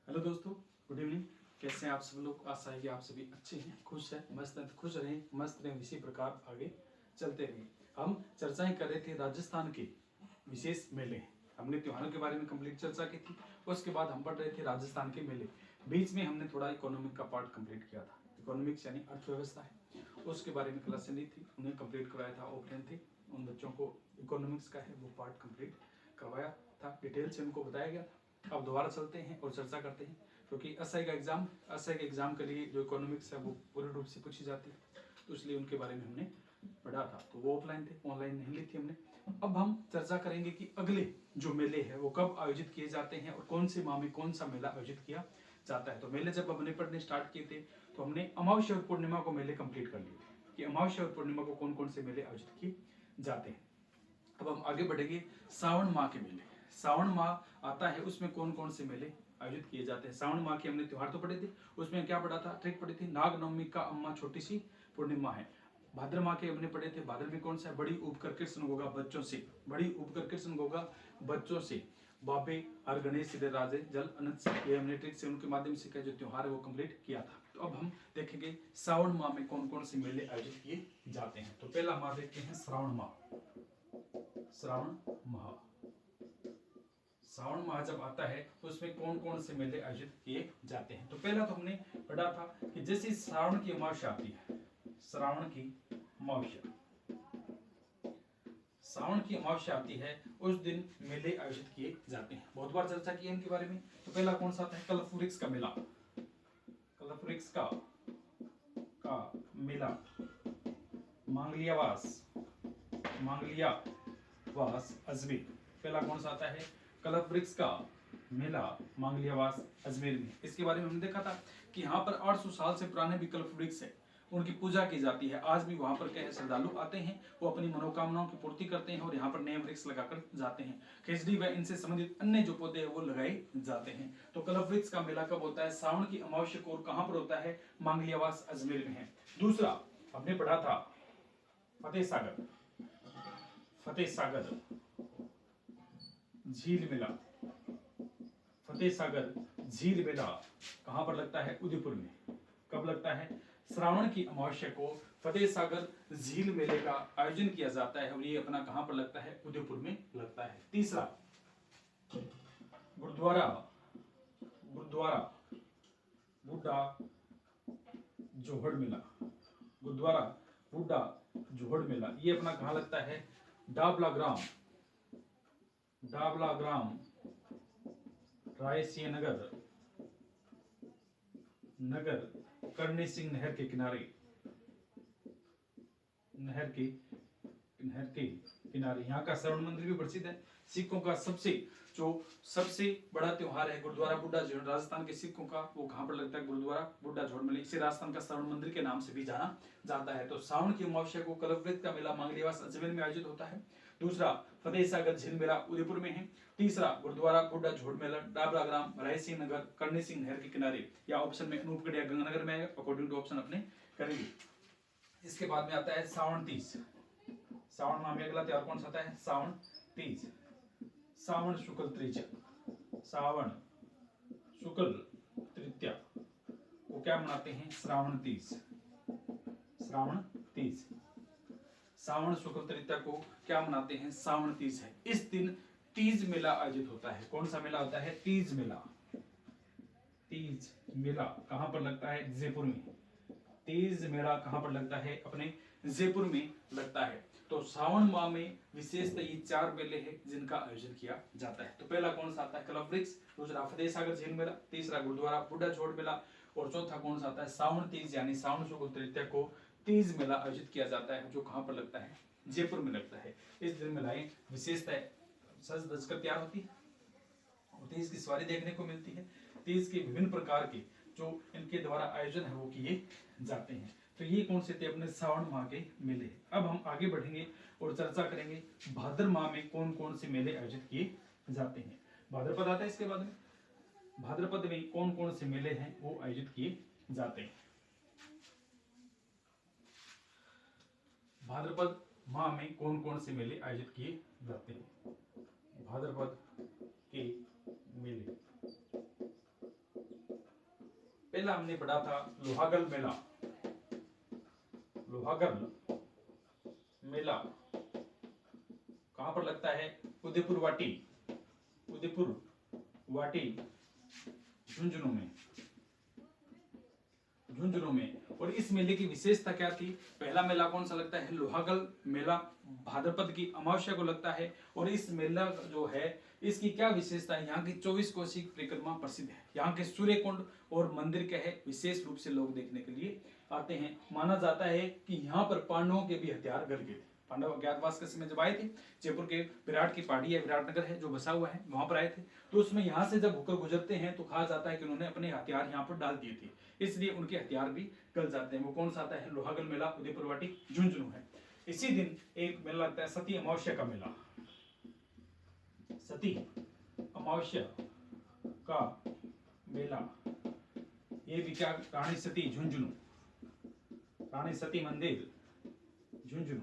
Hello दोस्तों, good evening. कैसे हैं आप सब लोग? आशा है कि आप सभी अच्छे हैं, खुश हैं, मस्त हैं। खुश रहें, मस्त रहें, इसी प्रकार आगे चलते रहें। हम चर्चाएं कर रहे थे राजस्थान के विशेष मेले। हमने त्योहारों के बारे में कंप्लीट चर्चा की थी। उसके बाद हम पढ़ रहे थे राजस्थान के मेले। बीच में हमने थोड़ा इकोनॉमिक का पार्ट कंप्लीट किया था। इकोनॉमिक्स यानी अर्थव्यवस्था है, उसके बारे में क्लास चली थी, उन्हें कंप्लीट करवाया था। ऑफलाइन थे, उन बच्चों को इकोनॉमिक्स का है वो पार्ट कंप्लीट करवाया था, डिटेल से उनको बताया गया था। अब दोबारा चलते हैं और चर्चा करते हैं, क्योंकि एसआई के एग्जाम के लिए जो इकोनॉमिक्स है वो पूर्ण रूप से पूछी जाती है, तो इसलिए उनके बारे में हमने पढ़ा था। तो वो ऑफलाइन थे, ऑनलाइन नहीं ली थी हमने। अब हम चर्चा करेंगे कि अगले जो मेले हैं वो कब आयोजित किए जाते हैं और कौन से माह में कौन सा मेला आयोजित किया जाता है। तो मेले जब हमने पढ़ने स्टार्ट किए थे तो हमने अमावस्या और पूर्णिमा को मेले कंप्लीट कर लिए थे कि अमावस्या और पूर्णिमा को कौन कौन से मेले आयोजित किए जाते हैं। अब हम आगे बढ़ेंगे श्रावण माह के मेले। श्रावण माह आता है, उसमें कौन कौन से मेले आयोजित किए जाते हैं। श्रावण माह के हमने त्योहार तो पढ़े थे, उसमें क्या पढ़ा था, ट्रिक पढ़ी थी, नाग नवमी का अम्मा छोटी सी पूर्णिमा है। भाद्र माह के हमने पढ़े थे, भाद्र में कौन सा है, बड़ी उपकर कृष्ण गोगा बच्चों से, बड़ी उपकर कृष्ण गोगा बच्चों से, बाबे हर गणेश सिद्धे राजे जल अनंत से। ये हमने ट्रिक से उनके माध्यम से क्या जो त्योहार है वो कंप्लीट किया था। तो अब हम देखेंगे श्रावण माह में कौन कौन से मेले आयोजित किए जाते हैं। तो पहला माह देखते हैं श्रावण माह। श्रावण माह, श्रावण माह जब आता है तो उसमें कौन कौन से मेले आयोजित किए जाते हैं। तो पहला तो हमने पढ़ा था कि जैसे श्रावण की अमावस्या आती है, श्रावण की अमावस्या, श्रावण की अमावस्या आती है उस दिन मेले आयोजित किए जाते हैं। बहुत बार चर्चा की है इनके बारे में। तो पहला कौन सा आता है, कलफवृक्ष का मेला। कलफवृक्ष का मेला, मांगलियावास, मांगलियावास अजमेर। पहला कौन सा आता है, कलफवृक्ष का मेला मांगलियावास अजमेर में। इसके बारे में हमने देखा था कि यहाँ पर 800 साल से पुराने भी कल्पवृक्ष है, उनकी पूजा की जाती है। आज भी वहां पर क्या है, श्रद्धालु आते हैं, वो अपनी मनोकामनाओं की पूर्ति करते हैं और यहाँ पर नए वृक्ष लगाकर जाते हैं। खिचड़ी व इनसे संबंधित अन्य जो पौधे हैं वो लगाए जाते हैं। तो कल्पवृक्ष का मेला कब होता है, श्रावण की अमावस्या को, और कहाँ पर होता है, मांगलियावास अजमेर में है। दूसरा हमने पढ़ा था फतेह सागर, फतेह सागर झील मेला। फतेह सागर झील मेला कहां पर लगता है, उदयपुर में। कब लगता है, श्रावण की अमावस्या को फतेह सागर झील मेले का आयोजन किया जाता है और ये अपना कहां पर लगता है, उदयपुर में लगता है। तीसरा गुरुद्वारा, गुरुद्वारा बुड्ढा जोहड़ मेला, गुरुद्वारा बुड्ढा जोहड़ मेला, ये अपना कहां लगता है, डाबला ग्राम, डाबला ग्राम रायसीन नगर, नगर करणी सिंह नहर के किनारे, नहर के किनारे। यहाँ का स्वर्ण मंदिर भी प्रसिद्ध है। सिखों का सबसे बड़ा त्योहार है गुरुद्वारा बुड्ढा जोड़, राजस्थान के सिखों का, वो कहां पर लगता है, गुरुद्वारा बुड्ढा जोड़ मेले। इसे राजस्थान का स्वर्ण मंदिर के नाम से भी जाना जाता है। तो श्रावण की अमावस्या को कल्पवृक्ष का मेला मांगलियावास अजमेर में आयोजित होता है। दूसरा फतेह सागर झील मेला उदयपुर में है। तीसरा गुरुद्वारा बुड्ढा झोड़ मेला डाबरा ग्राम रायसिंह नगर करणी सिंह नहर के किनारे, या ऑप्शन में अनूपगढ़ या गंगानगर में आएगा, अकॉर्डिंग टू ऑप्शन अपने करेंगे। इसके बाद में आता है श्रावण तीज। श्रावण माह में अगला त्योहार कौन सा आता है, श्रावण तीज, श्रावण शुक्ल तृतीया, श्रावण शुक्ल तृतीया को क्या मनाते हैं, श्रावण तीज, श्रावण तीज, श्रावण शुक्ल तृतीया को क्या मनाते हैं, श्रावण तीज है। इस दिन तीज मेला आयोजित होता है। कौन सा मेला होता है, तीज मेला। तीज मेला कहां पर लगता है, जयपुर में। तीज मेला कहां पर लगता है, अपने जयपुर में लगता है। तो श्रावण माह में विशेषतः ये 4 मेले हैं जिनका आयोजन किया जाता है। तो पहला कौन सा आता है, कल्पवृक्ष, दूसरा फतेह सागर झील मेला, तीसरा गुरुद्वारा बुड्ढा जोड़ मेला, और चौथा कौन सा आता है, श्रावण तीज यानी श्रावण शुक्ल तृतीया को तीज मेला आयोजित किया जाता है, जो कहां पर लगता है, जयपुर में लगता है। इस दिन मेलाएं विशेषतः सज धज कर तैयार होती है और तीज की सवारी देखने को मिलती है। तीज के विभिन्न प्रकार के जो इनके द्वारा आयोजन है वो किए जाते हैं। तो ये कौन से थे, अपने श्रावण माह के मेले। अब हम आगे बढ़ेंगे और चर्चा करेंगे भाद्र माह में कौन कौन से मेले आयोजित किए जाते हैं। भाद्रपद आता है इसके बाद में, भाद्रपद में कौन कौन से मेले हैं वो आयोजित किए जाते हैं। भाद्रपद माह में कौन कौन से मेले आयोजित किए जाते हैं, भाद्रपद के मेले। पहला हमने पढ़ा था लोहागल मेला। लोहागल मेला कहां पर लगता है? उदयपुर वाटी, उदयपुर वाटी झुंझुनू में, झुंझुनू में। और इस मेले की विशेषता क्या थी? पहला मेला कौन सा लगता है? लोहागल मेला भाद्रपद की अमावस्या को लगता है। और इस मेला जो है इसकी क्या विशेषता है? यहाँ की 24 कोसी परिक्रमा प्रसिद्ध है। यहाँ के सूर्य कुंड और मंदिर क्या है, विशेष रूप से लोग देखने के लिए आते हैं। माना जाता है कि यहाँ पर पांडवों के भी हथियार गड़ गए थे। पांडव अज्ञातवास के समय जब आए थे, जयपुर के विराट की पहाड़ी है, विराटनगर है जो बसा हुआ है, वहां पर आए थे। तो उसमें यहाँ से जब होकर गुजरते हैं तो कहा जाता है कि उन्होंने अपने हथियार यहाँ पर डाल दिए थे, इसलिए उनके हथियार भी गल जाते हैं। वो कौन सा आता है? लोहागल मेला उदयपुर वाटी झुंझुनू है। इसी दिन एक मेला लगता है सती अमावस्या का मेला। सती अमावस्या का मेला, ये भी क्या? रानी सती झुंझुनू, रानी सती मंदिर झुंझुनू,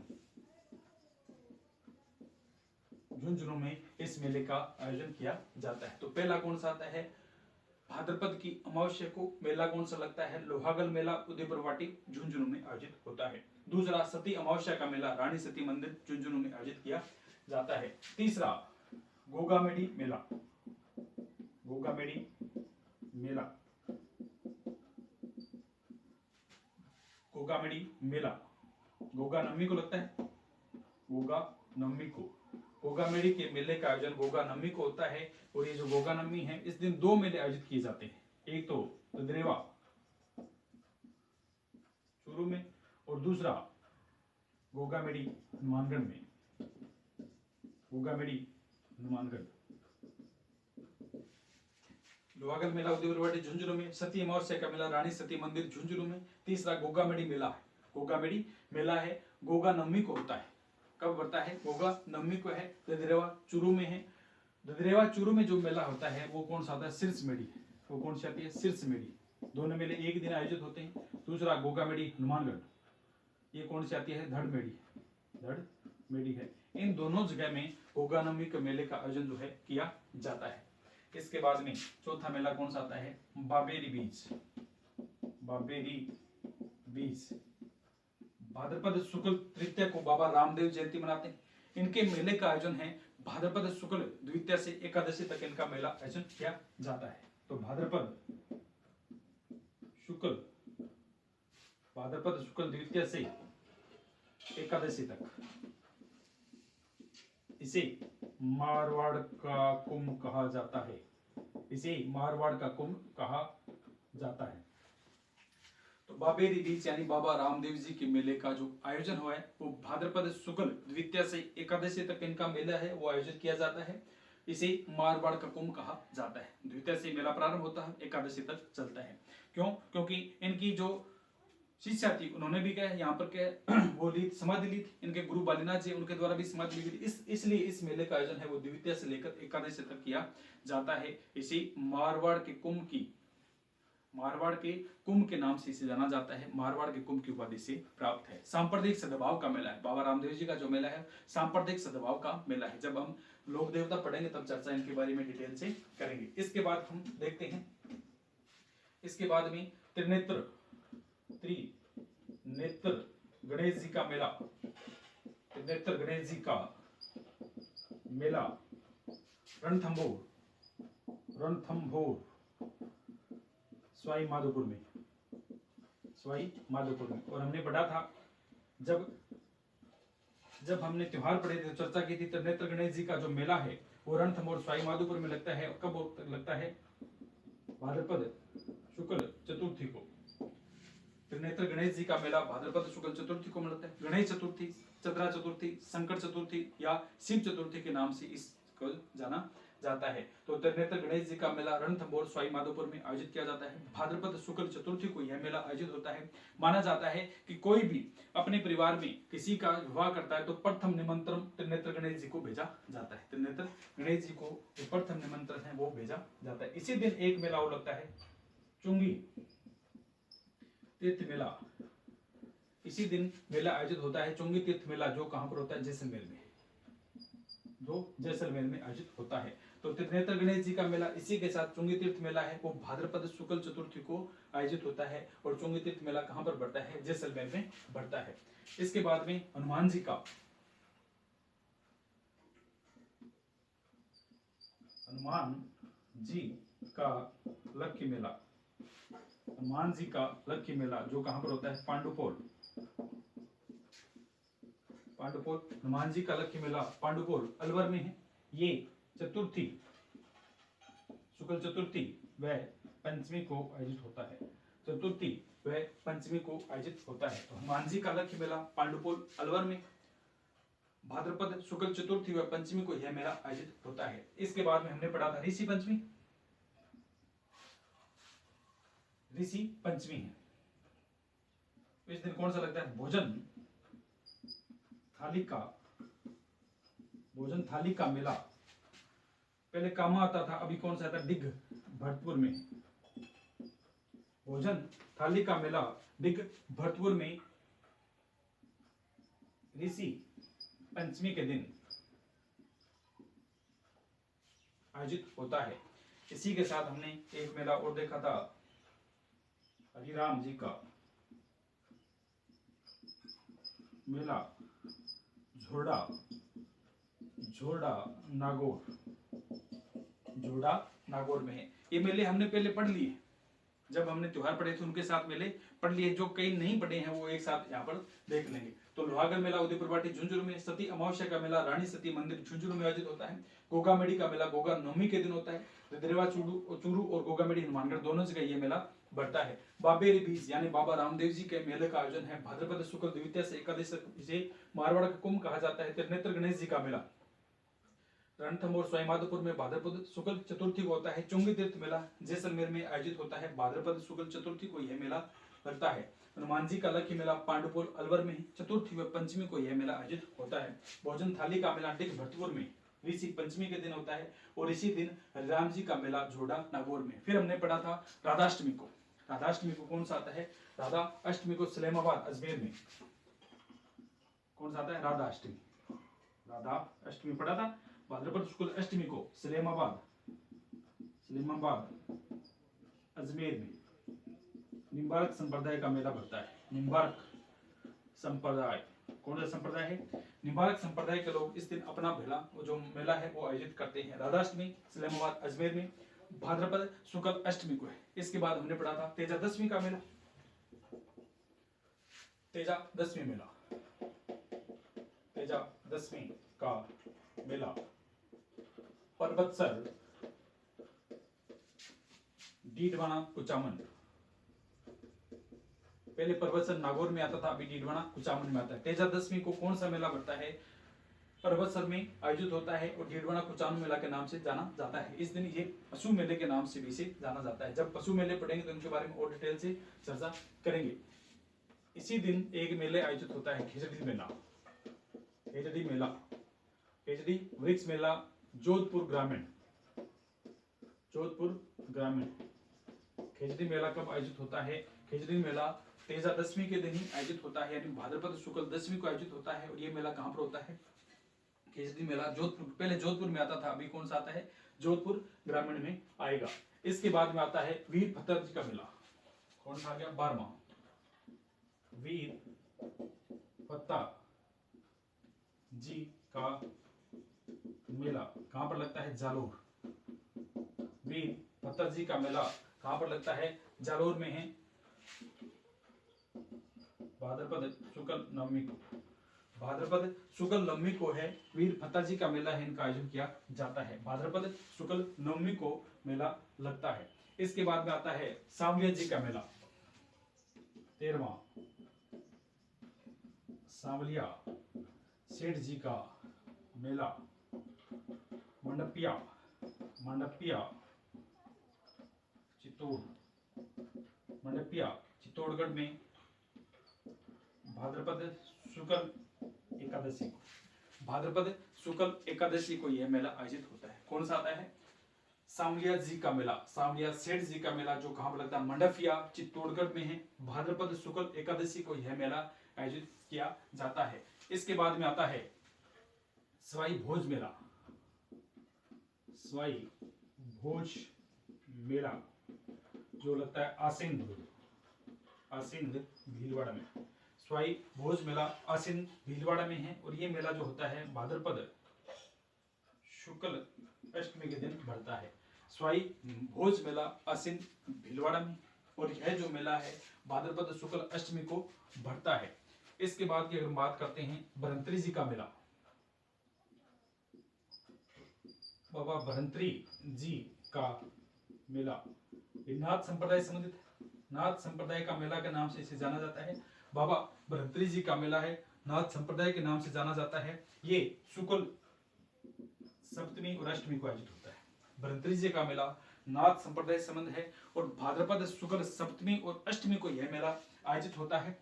झुंझुनू में इस मेले का आयोजन किया जाता है। तो पहला कौन सा आता है? भाद्रपद की अमावस्या को मेला कौन सा लगता है? लोहागल मेला उदयपुर वाटी झुंझुनू में आयोजित होता है। दूसरा सती अमावस्या का मेला रानी सती मंदिर झुंझुनू में आयोजित किया जाता है। तीसरा गोगामेडी मेला, गोगामेडी मेला, गोगामेडी मेला गोगा नवमी को लगता है, गोगा नवमी को। गोगामेडी के मेले का आयोजन गोगा नवमी को होता है। और ये जो गोगा नवमी है, इस दिन दो मेले आयोजित किए जाते हैं। एक तो ददरेवा चूरू में और दूसरा गोगामेडी हनुमानगढ़ में, गोगामेडी हनुमानगढ़। लोहागल मेला उदयपुर वाटी झुंझुनू में, सती अमावस्या का मेला रानी सती मंदिर झुंझुनू में। तीसरा गोगामेडी मेला है, गोगामेडी मेला है गोगा नवमी को होता है। कब बढ़ता है? गोगा नवमी को है। ददरेवा चूरू में है। ददरेवा चूरू में जो मेला होता है वो कौन सा आता है? शीर्ष मेड़ी। वो कौन सी आती है? शीर्ष मेड़ी। दोनों मेले एक दिन आयोजित होते हैं। दूसरा गोगामेडी हनुमानगढ़, ये कौन सी आती है? धड़ मेड़ी, धड़ मेड़ी है। इन दोनों जगह में गोगा नवमी के मेले का आयोजन जो है किया जाता है। इसके बाद में चौथा मेला कौन सा आता है? बाबेरी बीज, बाबेरी बीज। भाद्रपद शुक्ल तृतीया को बाबा रामदेव जयंती मनाते हैं। इनके मेले का आयोजन है भाद्रपद शुक्ल द्वितीया से एकादशी तक इनका मेला आयोजन किया जाता है। तो भाद्रपद शुक्ल, भाद्रपद शुक्ल द्वितीया से एकादशी तक इसे मारवाड़ का कुंभ कहा जाता है, इसे मारवाड़ का कुंभ कहा जाता है। तो बाबेरी बीच यानी बाबा रामदेव जी के मेले का जो आयोजन हुआ है वो भाद्रपद शुक्ल द्वितीया से एकादशी तक इनका मेला है वो आयोजित किया जाता है। इसे मारवाड़ का कुंभ कहा जाता है। द्वितीया से मेला प्रारंभ होता है, एकादशी तक चलता है। क्यों? क्योंकि इनकी जो शिक्षा थी उन्होंने भी क्या यहाँ पर क्या वो ली, समाधि ली थी। इनके गुरु बालीनाथ जी, उनके द्वारा भी समाधि ली थी। इसलिए इस मेले का आयोजन है वो द्वितीया से लेकर एकादशी तक किया जाता है। इसी मारवाड़ के कुंभ की, मारवाड़ के कुंभ के नाम से इसे जाना जाता है। मारवाड़ के कुंभ की उपाधि से प्राप्त है। सांप्रदायिक सद्भाव का मेला है। बाबा रामदेव जी का जो मेला है सांप्रदायिक सद्भाव का मेला है। जब हम लोक देवता पढ़ेंगे तब चर्चा इनके बारे में डिटेल से करेंगे। इसके बाद हम देखते हैं, इसके बाद में त्रिनेत्र, त्रिनेत्र गणेश जी का मेला, त्रिनेत्र गणेश जी का मेला रणथंभौर, रणथंभौर सवाई माधोपुर में, सवाई माधोपुर में। और हमने पढ़ा था जब हमने त्योहार पढ़े थे, चर्चा की थी, त्रिनेत्र गणेश जी का जो मेला है वो रणथंभौर सवाई माधोपुर में लगता है। कब लगता है? भाद्रपद शुक्ल चतुर्थी को। त्रिनेत्र गणेश जी का मेला भाद्रपद शुक्ल चतुर्थी को मिलता है। गणेश चतुर्थी, चतरा चतुर्थी, संकट चतुर्थी या शिव चतुर्थी के नाम से इसको जाना जाता है। तो त्रिनेत्र गणेश जी का मेला रणथंभौर सवाई माधोपुर में आयोजित किया जाता है। भाद्रपद शुक्ल चतुर्थी को यह मेला आयोजित होता है। माना जाता है कि कोई भी अपने परिवार में किसी का विवाह करता है तो प्रथम निमंत्रण त्रिनेत्र गणेश जी को भेजा जाता है। त्रिनेत्र गणेश जी को जो प्रथम निमंत्रण है वो भेजा जाता है। इसी दिन एक मेला और लगता है चुंगी तीर्थ मेला। इसी दिन मेला आयोजित होता है चुंगी तीर्थ मेला, जो कहां पर होता है? जैसलमेर में, जो जैसलमेर में आयोजित होता है। तो तो त्रिनेत्र गणेश जी का मेला, इसी के साथ चुंगी तीर्थ मेला है वो भाद्रपद शुक्ल चतुर्थी को आयोजित होता है। और चुंगी तीर्थ मेला कहां पर बढ़ता है? जैसलमेर में बढ़ता है। इसके बाद में हनुमान जी का लक्की मेला, हनुमान जी का लक्की मेला जो कहां पर होता है? पांडुपोल। हनुमान जी का लक्की मेला पांडुपोल अलवर में है। ये चतुर्थी, शुक्ल चतुर्थी व पंचमी को आयोजित होता है। चतुर्थी व पंचमी को आयोजित होता है। तो हनुमान जी का लक्ष्य मेला पांडुपोल अलवर में भाद्रपद शुक्ल चतुर्थी व पंचमी को यह मेला आयोजित होता है। इसके बाद में हमने पढ़ा था ऋषि पंचमी। ऋषि पंचमी है, इस दिन कौन सा लगता है? भोजन थाली का मेला। पहले कामा आता था, अभी कौन सा था? डिग भरतपुर में। भोजन थाली का मेला डिग भरतपुर में ऋषि पंचमी के दिन आयोजित होता है। इसी के साथ हमने एक मेला और देखा था, हरिराम जी का मेला झोड़ा नागौर में है। ये मेले हमने पहले पढ़ लिए, जब हमने त्योहार पढ़े थे उनके साथ मेले पढ़ लिए। जो कई नहीं पढ़े हैं वो एक साथ यहाँ पर देख लेंगे। तो लोहागढ़ मेला उदयपुर वाटी झुंझुनू में, सती अमावस्या का मेला रानी सती मंदिर झुंझुनू में आयोजित होता है। गोगामेडी का मेला गोगा नवमी के दिन होता है। दरेवा चूरू और गोगामेडी हनुमानगढ़ दोनों जगह ये मेला बढ़ता है। बाबेरी बीज यानी बाबा रामदेव जी के मेले का आयोजन है भाद्रपद शुक्ल द्वितीया से एकादश तक, जिसे मारवाड़ का कुंभ कहा जाता है। त्रिनेत्र गणेश जी का मेला रणथंभौर और सवाईमाधोपुर में भाद्रपद शुक्ल चतुर्थी को होता है। चुंगी तीर्थ मेला जैसलमेर में आयोजित होता है। भाद्रपद शुक्ल चतुर्थी को यह मेला लगता है। हनुमान जी का लक्ष्य मेला पांडुपोल अलवर में, चतुर्थी व पंचमी को यह मेला आयोजित होता है। भोजन थाली का मेला डिग भरतपुर में ऋषि पंचमी के दिन होता है। और इसी दिन हरिराम जी का मेला झोड़ा नागौर में। फिर हमने पढ़ा था राधाष्टमी को। राधाष्टमी को कौन सा आता है? राधा अष्टमी को सलेमाबाद अजमेर में कौन सा आता है? राधा अष्टमी पढ़ा था। भाद्रपद शुक्ल अष्टमी को सलेमाबाद अजमेर में निम्बार्क संप्रदाय का मेला बढ़ता है। निम्बार्क संप्रदाय कौन सा संप्रदाय है? निम्बार्क संप्रदाय के लोग इस दिन अपना जो मेला है वो आयोजित करते हैं। राधाष्टमी सलेमाबाद अजमेर में भाद्रपद शुक्ल अष्टमी को है। इसके बाद हमने पढ़ा था तेजादशमी का मेला। तेजादशमी का मेला परबतसर डीडवाना कुचामन। पहले परबतसर नागौर में आता था, अभी डीडवाना कुचामन में आता है। तेजादशमी को कौन सा मेला बढ़ता है? परबतसर में आयोजित होता है और डीडवाना कुचामन मेला के नाम से जाना जाता है। इस दिन ये पशु मेले के नाम से भी से जाना जाता है। जब पशु मेले पढ़ेंगे तो इनके बारे में और डिटेल से चर्चा करेंगे। इसी दिन एक मेले आयोजित होता है खेजड़ी वृक्ष मेला जोधपुर ग्रामीण। खेजड़ी मेला कब आयोजित होता है? खेजड़ी मेला तेजादशमी के दिन ही आयोजित होता है, यानी भाद्रपद शुक्ल दशमी को आयोजित होता है। और ये मेला कहां पर होता है? खेजड़ी मेला जोधपुर, पहले जोधपुर में आता था, अभी कौन सा आता है? जोधपुर ग्रामीण में आएगा। इसके बाद में आता है वीर भद्र जी का मेला। कौन सा आ गया? 12वां वीर भद्र जी का मेला कहां पर लगता है? जालोर। वीर भद्र जी का मेला कहां पर लगता है? जालोर में है। भाद्रपद शुक्ल नवमी को है वीर भद्र जी का मेला है, इनका आयोजन किया जाता है। भाद्रपद शुक्ल नवमी को मेला लगता है। इसके बाद में आता है सांवलिया जी का मेला। 13वां सांवलिया सेठ जी का मेला मंडपिया चित्तौड़गढ़ में भाद्रपद शुक्ल एकादशी को यह मेला आयोजित होता है। कौन सा आता है? सांवलिया जी का मेला, सांवलिया सेठ जी का मेला, जो कहां पर लगता है? मंडपिया चित्तौड़गढ़ में है। भाद्रपद शुक्ल एकादशी को यह मेला आयोजित किया जाता है। इसके बाद में आता है सवाई भोज स्वाई भोज मेला जो लगता है आसीन भीलवाड़ा में। स्वाई भोज मेला आसीन भीलवाड़ा में है और ये मेला जो होता है भाद्रपद शुक्ल अष्टमी के दिन बढ़ता है। स्वाई भोज मेला आसीन भीलवाड़ा में और यह जो मेला है भाद्रपद शुक्ल अष्टमी को बढ़ता है। इसके बाद की अगर बात करते हैं बरंतरी जी का मेला, बाबा बरंतरी जी का मेला नाथ संप्रदाय से संबंधित है। नाथ संप्रदाय का मेला के नाम से इसे जाना जाता है। बाबा बरंतरी जी का मेला है, नाथ संप्रदाय के नाम से जाना जाता है। ये शुक्ल सप्तमी और अष्टमी को आयोजित होता है। बरंतरी जी का मेला नाथ संप्रदाय से संबंध है और भाद्रपद शुक्ल सप्तमी और अष्टमी को यह मेला आयोजित होता है।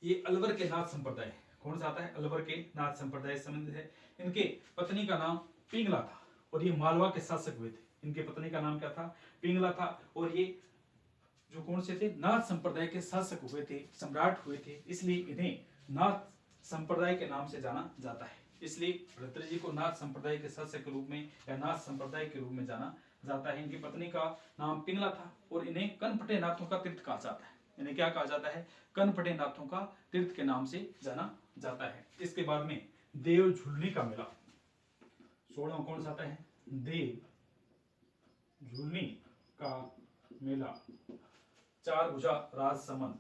ये अलवर के नाथ संप्रदाय, कौन सा आता है, अलवर के नाथ संप्रदाय से संबंधित है। इनके पत्नी का नाम पिंगला था और ये मालवा के शासक हुए थे। इनके पत्नी का नाम क्या था, पिंगला था और ये जो कौन से थे, नाथ संप्रदाय के शासक हुए थे, सम्राट हुए थे, इसलिए इन्हें नाथ संप्रदाय के नाम से जाना जाता है। इसलिए बरंतरी जी को नाथ संप्रदाय के शासक के रूप में या नाथ संप्रदाय के रूप में जाना जाता है। इनकी पत्नी का नाम पिंगला था और इन्हें कनपटे नाथों का तीर्थ कहा जाता है। इन्हें क्या कहा जाता है, कनपटे नाथों का तीर्थ के नाम से जाना जाता है। इसके बाद में देव झुलनी का मेला 16वां कौन सा आता है, देव झुलनी का मेला चार भुजा राजसमंद,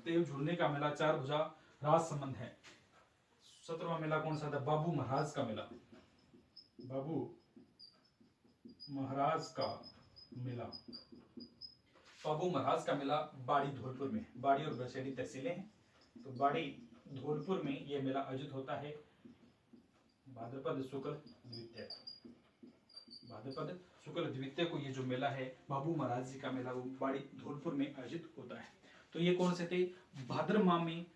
देव झुलने का मेला चार भुजा राजसमंद है। 17वां मेला कौन सा था, बाबू महाराज का मेला, बाबू महाराज का मेला। बाबू महाराज का मेला बाड़ी धौलपुर में, बाड़ी और बरसेड़ी तहसीलें हैं, तो बाड़ी धौलपुर में यह मेला आयोजित होता है भाद्रपद शुक्ल द्वितीय, भाद्रपद शुक्ल द्वितीय को ये जो मेला है बाबू महाराज जी का मेला वो बाड़ी धौलपुर में आयोजित होता है। तो ये कौन से थे, भाद्र माह में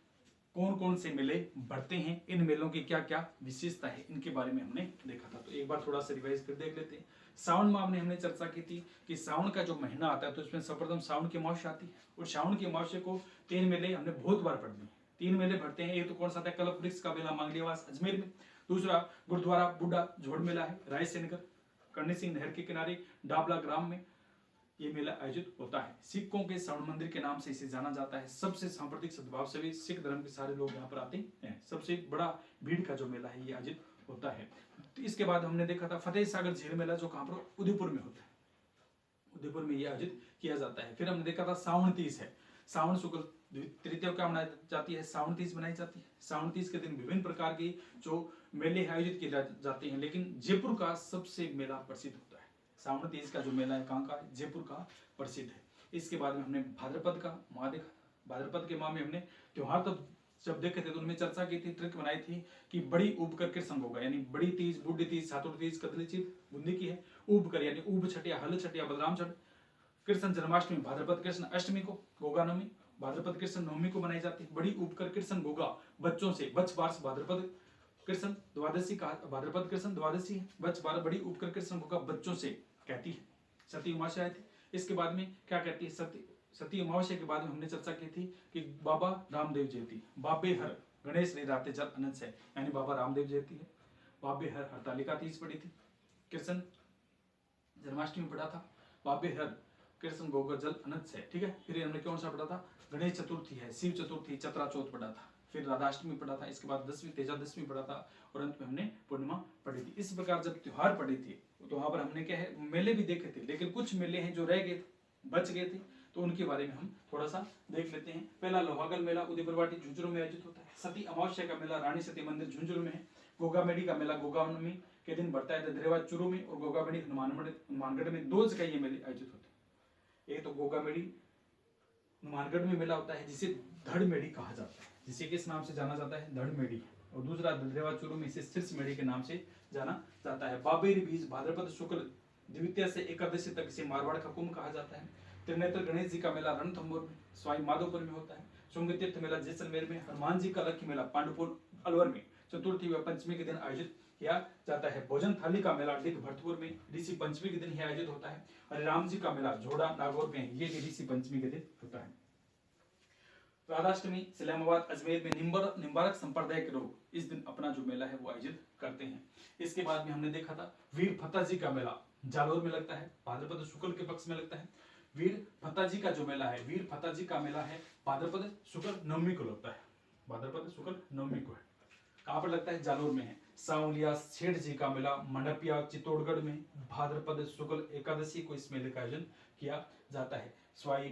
कौन कौन से मेले बढ़ते हैं, इन मेलों की क्या क्या विशेषता है, इनके बारे में हमने देखा था। तो एक बार थोड़ा सा रिवाइज कर देख लेते हैं। सावन माह में हमने चर्चा की थी कि सावन का जो महीना आता है तो इसमें सर्वप्रथम सावन की अमावस्या आती है और सावन की अमावस्या को 3 मेले हमने बहुत बार पढ़ लिए। 3 मेले बढ़ते हैं। एक तो कौन सा था, कल्प वृक्ष का मेला मांगलियावास अजमेर में। दूसरा गुरुद्वारा बुड्ढा झोड़ मेला है रायसेनगर करणी सिंह नहर के किनारे डाबला ग्राम में ये मेला आयोजित होता है। सिखों के स्वर्ण मंदिर के नाम से इसे जाना जाता है। सबसे सांप्रदायिक सद्भाव से भी सिख धर्म के सारे लोग यहाँ पर आते हैं। सबसे बड़ा भीड़ का जो मेला है ये आयोजित होता है। तो इसके बाद हमने देखा था फतेह सागर झील मेला जो कहाँ पर उदयपुर में होता है, उदयपुर में ये आयोजित किया जाता है। फिर हमने देखा था सावन तीज है, सावन शुक्ल तृतीया क्या मनाई जाती है, सावन तीज मनाई जाती है। सावन तीज के दिन विभिन्न प्रकार की जो मेले आयोजित किए जाते हैं, लेकिन जयपुर का सबसे मेला प्रसिद्ध होता है। सावन तीज का जो मेला है कहाँ का है, जयपुर का प्रसिद्ध है। इसके बाद में हमने भाद्रपद का माह देखा। भाद्रपद के माह में हमने त्योहार तो जब देखे थे तो उनमें चर्चा की थी, ट्रिक बनाई थी कि बड़ी उब कर कृष्ण होगा, यानी बड़ी तीज, बुढ़ी तीज, सातुर तीज, कदली तीज बुंदी की है। उब कर यानी उब छठिया, हल छठिया, बलराम छठ, कृष्ण जन्माष्टमी भाद्रपद कृष्ण अष्टमी को, गोगा नवमी भाद्रपद कृष्ण नवमी को मनाई जाती है। बड़ी उब कर कृष्ण गोगा बच्चों से, बच बार भाद्रपद कृष्ण द्वादशी का, भाद्रपद कृष्ण द्वादशी है, बच बार बड़ी उब कर कृष्ण गोगा बच्चों से कहती है। सती अमावस्या थी। इसके बाद में क्या कहती है, सती अमावस्या के बाद में हमने चर्चा की थी कि बाबा रामदेव जयंती, बाबे हर गणेश रे राते जल अनंत है, यानी बाबा रामदेव जयंती है। बाबे हर हरतालिका तीज पड़ी थी, कृष्ण जन्माष्टमी पढ़ा था, बाबे हर कृष्ण गोगर जल अनंत है, ठीक है। फिर हमने कौन सा पढ़ा था, गणेश चतुर्थी है, शिव चतुर्थी, चतरा चौथ पढ़ा था, फिर राधाष्टमी पढ़ा था, इसके बाद 10वीं तेजादशमी पढ़ा था और अंत में हमने पूर्णिमा पढ़ी थी। इस प्रकार जब त्योहार पढ़े थे तो वहां पर हमने क्या है, मेले भी देखे थे, लेकिन कुछ मेले हैं जो रह गए, बच गए थे, तो उनके बारे में हम थोड़ा सा देख लेते हैं। पहला लोहागल मेला उदयपुरवाटी झुंझुनू में आयोजित होता है। सती अमावस्या का मेला रानी सती मंदिर झुंझुनू में है। गोगामेडी का मेला गोगानवमी के दिन बढ़ता है ददरेवा चूरू में और गोगामेडी हनुमानगढ़ में 2 जगह ये मेले आयोजित होते हैं। एक तो गोगामेडी हनुमानगढ़ में मेला होता है जिसे धड़ मेड़ी कहा जाता है, जिसे किस नाम से जाना जाता है, धड़ मेड़ी, और दूसरा ददरेवा चूरू में इसे शीर्ष मेड़ी के नाम से जाना जाता है। बाबेरी बीज भाद्रपद शुक्ल द्वितीया से एकादशी तक इसे मारवाड़ का कुंभ कहा जाता है। त्रिनेत्र गणेश जी का मेला रणथंभौर में, स्वाई माधोपुर में होता है। शुंग तीर्थ मेला जैसलमेर में, हनुमान जी का लक्ष्य मेला पांडुपुर अलवर में चतुर्थी व पंचमी के दिन आयोजित किया जाता है। भोजन थाली का मेला डिग भरतपुर में ऋषि पंचमी के दिन ही आयोजित होता है। हरे राम जी का मेला झोड़ा नागौर में, ये ऋषि पंचमी के दिन होता है। राधाष्टमी इस्लामाबाद अजमेर में निम्बारक संप्रदाय के लोग इस दिन अपना जो मेला है वो आयोजित करते हैं। इसके बाद में हमने देखा था वीर फतेह जी का मेला जालोर में लगता है, भाद्रपद शुक्ल के पक्ष में लगता है। वीर फतेह जी का जो मेला है, वीर फतेह जी का मेला है भाद्रपद शुक्ल नवमी को लगता है, भाद्रपद शुक्ल नवमी को है। कहाँ पर लगता है? जालोर में है। सांवलिया सेठ जी का मेला मंडपिया चित्तौड़गढ़ में भाद्रपद शुक्ल एकादशी को इस मेले का आयोजन किया जाता है। स्वाई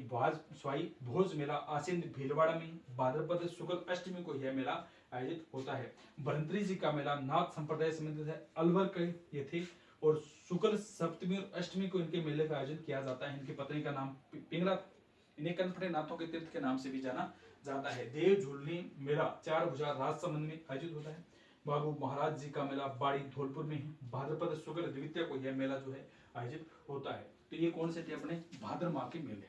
भोज मेला आसीन भीलवाड़ा में भाद्रपद शुक्ल अष्टमी को यह मेला आयोजित होता है। भरतरी जी का मेला नाथ संप्रदाय संबंधित है, अलवर के ये थे और शुक्ल सप्तमी और अष्टमी को इनके मेले का आयोजन किया जाता है। इनकी पत्नी का नाम पिंगला था। इन्हें कनफड़े नाथों के तीर्थ के नाम से भी जाना जाता है। देव झूलनी मेला चार भुजा राजसमंद में आयोजित होता है। बाबू महाराज जी का मेला बाड़ी धौलपुर में है। भाद्रपद शुक्ल द्वितीया को यह मेला जो है आयोजित होता है। तो ये कौन से थे? अपने भाद्र माह के मेले।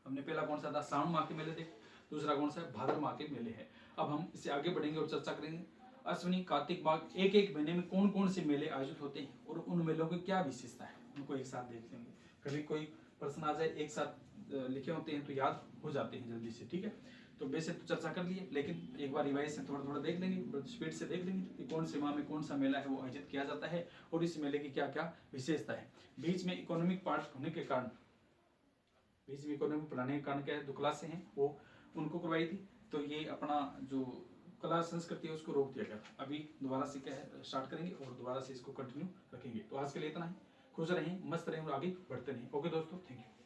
हमने पहला कौन सा था? सावन माह के मेले थे। दूसरा कौन सा है? भाद्र माह के मेले है। अब हम इससे आगे बढ़ेंगे और चर्चा करेंगे अश्विनी कार्तिक माघ एक एक महीने में कौन कौन से मेले आयोजित होते हैं और उन मेलों की क्या विशेषता है, उनको एक साथ देख लेंगे। कभी कोई प्रश्न आ जाए एक साथ लिखे होते हैं तो याद हो जाते हैं जल्दी से, ठीक है। तो बेसिक तो चर्चा कर लिए, लेकिन एक बार रिवाइज से थोड़ा थोड़ा देख लेंगे, स्पीड से देख लेंगे कि कौन से माह में कौन सा मेला है वो आयोजित किया जाता है और इस मेले की क्या क्या विशेषता है। बीच में इकोनॉमिक पार्ट होने के कारण, बीच में इकोनॉमिक पढ़ाने के कारण क्या है, जो क्लासें हैं वो उनको करवाई थी, तो ये अपना जो कला संस्कृति है उसको रोक दिया गया था। अभी दोबारा से क्या है स्टार्ट करेंगे और दोबारा से इसको कंटिन्यू रखेंगे। तो आज के लिए इतना ही। खुश रहें, मस्त रहें और आगे बढ़ते रहें। ओके दोस्तों, थैंक यू।